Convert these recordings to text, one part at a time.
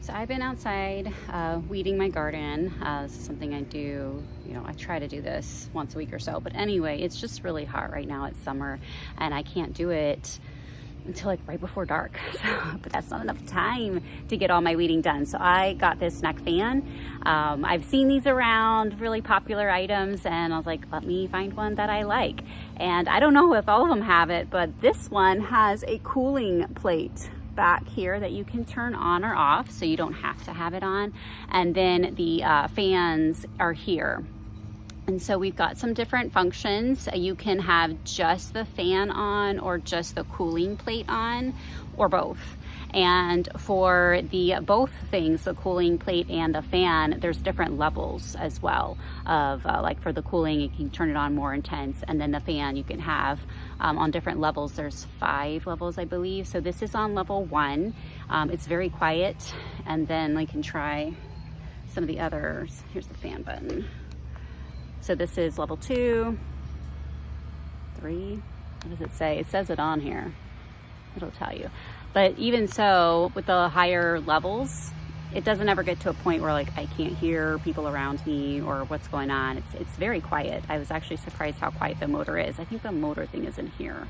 So I've been outside weeding my garden. This is something I do, I try to do this once a week or so. But anyway, it's just really hot right now. It's summer and I can't do it until like right before dark. But that's not enough time to get all my weeding done. So I got this neck fan. I've seen these around, really popular items, and I was like, let me find one that I like. And I don't know if all of them have it, but this one has a cooling plate back here that you can turn on or off, so you don't have to have it on. And then the fans are here. And so we've got some different functions. You can have just the fan on or just the cooling plate on, or both. And for the both things, the cooling plate and the fan, there's different levels as well of like for the cooling, you can turn it on more intense, and then the fan you can have on different levels. There's 5 levels, I believe. So this is on level 1. It's very quiet. And then we can try some of the others. Here's the fan button. So this is level 2, 3, what does it say? It says it on here. It'll tell you. But even so, with the higher levels, it doesn't ever get to a point where like I can't hear people around me or what's going on. It's very quiet. I was actually surprised how quiet the motor is. I think the motor thing is in here.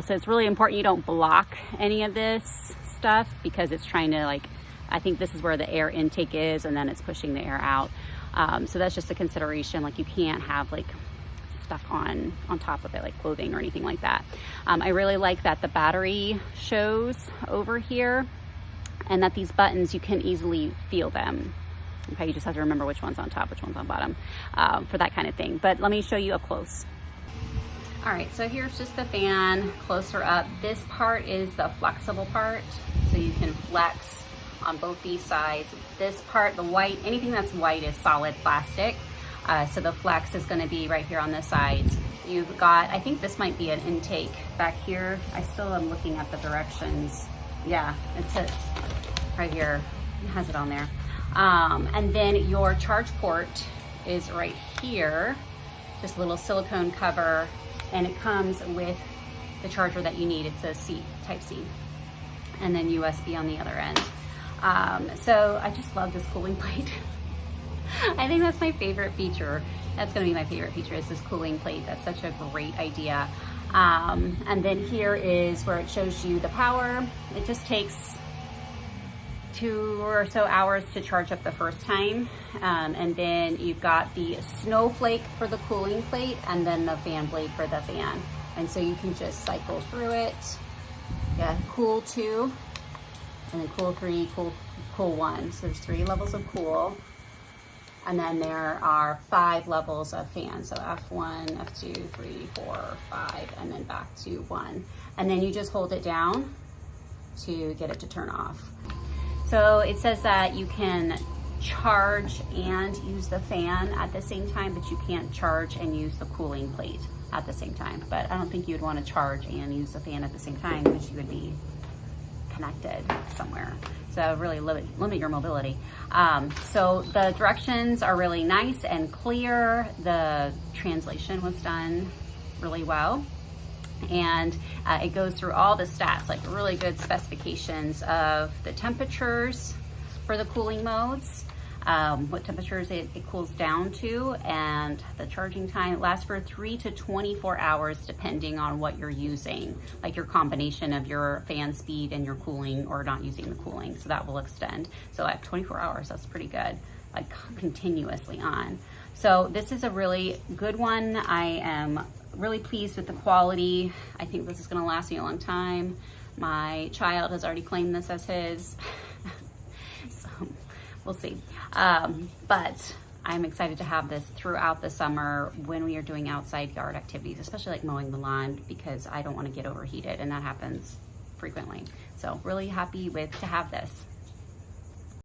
So it's really important you don't block any of this stuff, because it's trying to I think this is where the air intake is, and then it's pushing the air out. So that's just a consideration. Like you can't have stuff on top of it, like clothing or anything like that. I really like that the battery shows over here, and that these buttons, you can easily feel them. Okay, you just have to remember which one's on top, which one's on bottom, for that kind of thing. But let me show you up close. All right, so here's just the fan closer up. This part is the flexible part, so you can flex on both these sides. This part, the white, anything that's white is solid plastic. So the flex is gonna be right here on the sides. You've got, I think this might be an intake back here. I still am looking at the directions. Yeah, it says right here, it has it on there. And then your charge port is right here, just a little silicone cover, and it comes with the charger that you need. It's a C, type C, and then USB on the other end. So I just love this cooling plate. I think that's my favorite feature. That's gonna be my favorite feature, is this cooling plate. That's such a great idea. And then here is where it shows you the power. It just takes 2 or so hours to charge up the first time. And then you've got the snowflake for the cooling plate, and then the fan blade for the fan. And so you can just cycle through it. Yeah, cool 2, and then cool 3, cool 1. So there's 3 levels of cool. And then there are 5 levels of fan. So F1, F2, 3, 4, 5, and then back to 1. And then you just hold it down to get it to turn off. So it says that you can charge and use the fan at the same time, but you can't charge and use the cooling plate at the same time. But I don't think you'd want to charge and use the fan at the same time, because you would be connected somewhere. So really limit your mobility. So the directions are really nice and clear. The translation was done really well. And it goes through all the stats, like really good specifications of the temperatures for the cooling modes, what temperatures it cools down to, and the charging time. It lasts for 3 to 24 hours depending on what you're using, like your combination of your fan speed and your cooling, or not using the cooling, so that will extend. So at 24 hours, that's pretty good, like continuously on. So this is a really good one. I am really pleased with the quality. I think this is gonna last me a long time. My child has already claimed this as his. So we'll see. But I'm excited to have this throughout the summer when we are doing outside yard activities, especially like mowing the lawn, because I don't want to get overheated, and that happens frequently. So really happy to have this.